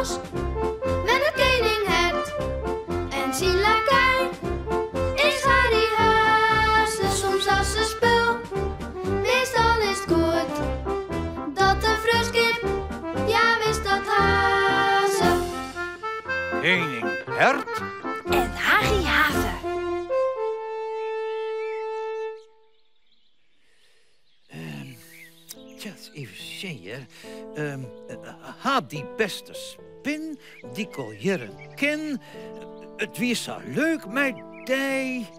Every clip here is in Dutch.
bos met het koninghert en zijn lakij is Harry Haase soms als een spul. Meestal is het goed dat de fruskip, ja wist dat Haase. Koninghert en Harry Haase. Even zien. Ha die beste spin, die koljeren ken. Het wie zo leuk met die.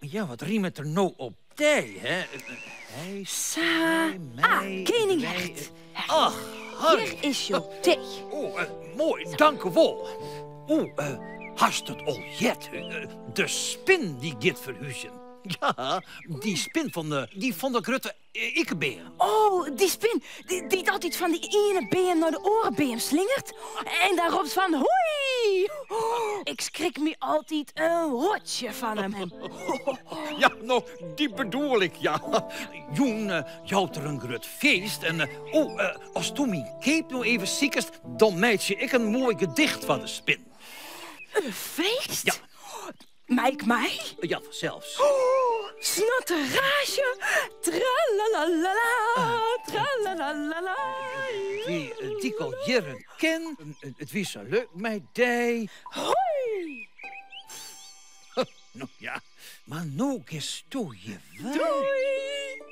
Ja, wat riem het er nou op die, hè? Hij, koninghert. Ach, Harry. Hier is je thee. Mooi, dank u wel. Hast het al jet? De spin die gaat verhuizen. Ja, die spin van de grote ikkebeer. Oh, die spin die altijd van die ene been naar de orenbeen slingert. En daar roept van hoi. Ik schrik me altijd een rotje van hem. Ja, nou, die bedoel ik, ja. Joen, jouwt er een groot feest. En als toen mijn cape nou even ziek is, dan meid je ik een mooi gedicht van de spin. Een feest? Ja. Mij? Ja, zelfs. Snotterage, tralalala, tralalala. Die koljeren ken, het wie zo leuk met die. Hoi! Nou ja, maar nou is toe je wel. Doei!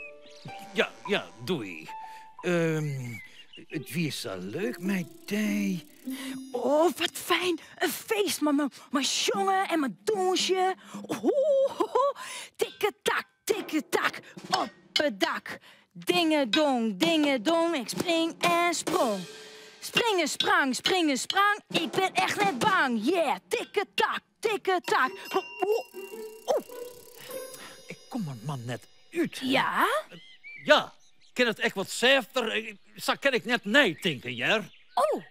Ja, doei. Het wie is zo leuk met die. Oh, wat fijn. Een feest met mijn jongen en mijn doosje. Tikketak, op het dak. Dingedong, ik spring en sprong. Springen, sprang, ik ben echt net bang. Yeah, tikketak. Ik kom er man net uit. Ja? Ja, ken het echt wat zeefter. Zo kan ik net nee denken, ja? Oh,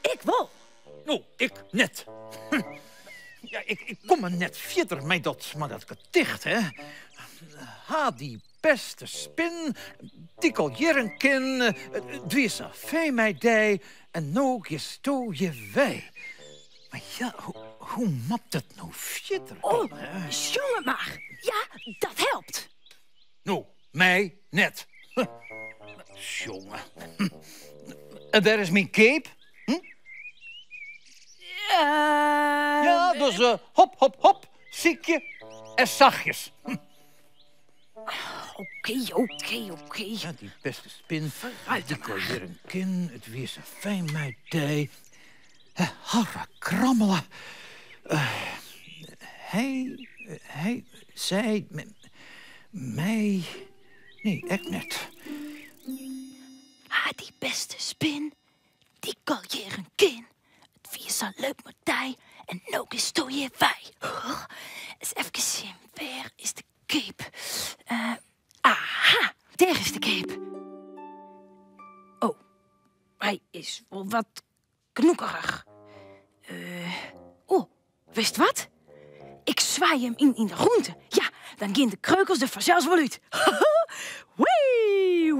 ik wel. Nou, ik net. Ja, ik kom er net verder met dat gedicht, hè. Ha, die beste spin, die koljeren ken, dwie zo fijn met die, en nou is toe je wij. Maar ja, hoe mapt het nou verder? Oh, jongen maar. Ja, dat helpt. Nou, mij net. Jongen. En daar is mijn cape. Ja, dus hop, ziekje en zachtjes. Oké. Ja, die beste spin, die koljeren kin, het wie zo fijn met die. Harre krammelen. Hij zei mij... Nee, echt net. Die beste spin, die koljeren kin. Het wie is zo leuk met die en ook is toe je wij. Eens even zien, waar is de cape? Aha, daar is de cape. Oh, hij is wel wat knoekerig. Wist wat? Ik zwaai hem in de groente. Ja, dan gaan de kreukels er vanzelfs wel uit. Wee!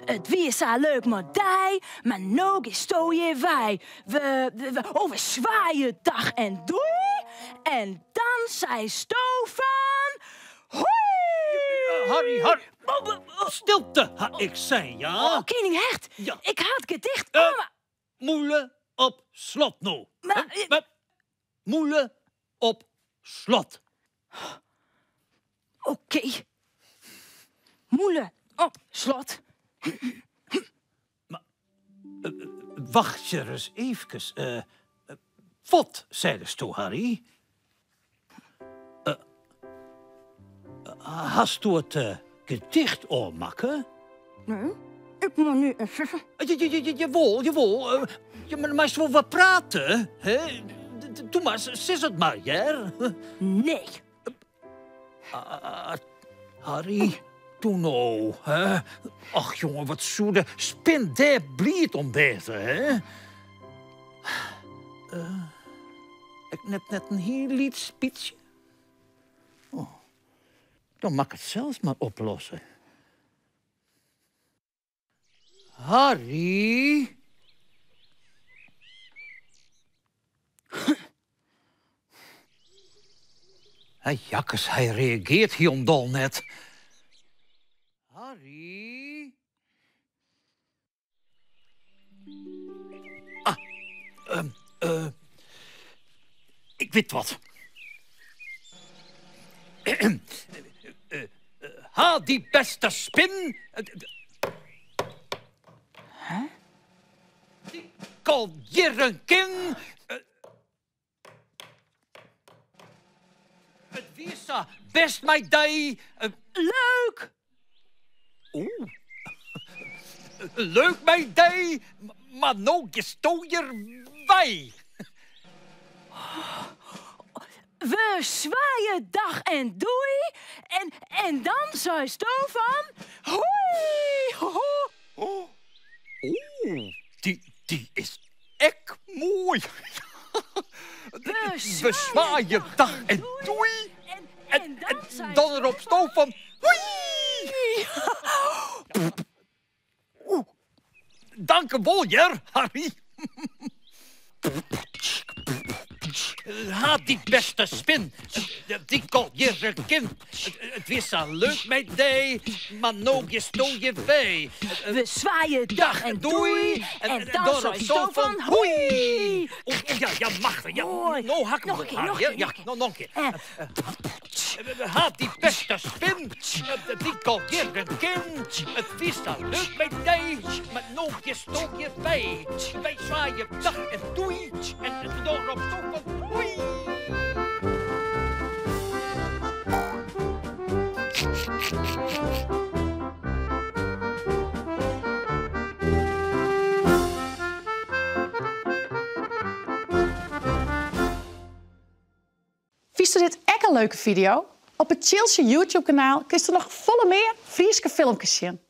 Het wie is zo leuk met die, maar nog is toe je wij. We zwaaien dag en doei. En dan zei Sto van... Hoi! Harry. Stilte, ik zei, ja. Koninghert, Ja. ik had gedicht. Moelen op slot nou. Moelen op slot. Oké. Moelen op slot. Wacht je eens even. Wat, zei de Sto, Harry? Hast u het gedicht al maken? Nee, ik moet nu even... Jawel. Ja, maar maar wel wat praten, hè? Doe maar, zeg het maar, ja? Nee. Harry, doe nou, hè? Ach, jongen, wat zoede. Spin daar bliet om deze, hè? Ik net een heel lied spietje. Oh, dan mag ik het zelfs maar oplossen. Harry, Jakkes, hij reageert hiondol net. Harry? Ik weet wat. Ha, die beste spin. Die Jerenkin. Het visa best mij die. Leuk! Oeh. Leuk mij die, maar nou gestoor je wij. We zwaaien dag en doei. En dan zei Stofan... Hoi! Ho, ho. Oeh, die is echt mooi. We zwaaien dag en doei. En dan erop Stofan... Hoi! Dank je wel, Harry. Ha, die beste spin. Die kon je kind. Het was zo leuk met die, maar nou gestoor je wij. We zwaaien dag en doei. En dan zei Stofan hoi. Ja, mag. Ja, nou hak nog een keer. Ja, nog een keer. Ha, die beste spin. Die kon je kind. Het was zo leuk met die, maar nou gestoor je wij. Wij zwaaien dag en doei. En dan op Stofan hoi. Vist u dit echt een leuke video? Op het Chilsje YouTube-kanaal kun je nog volle meer Frieske filmpjes zien.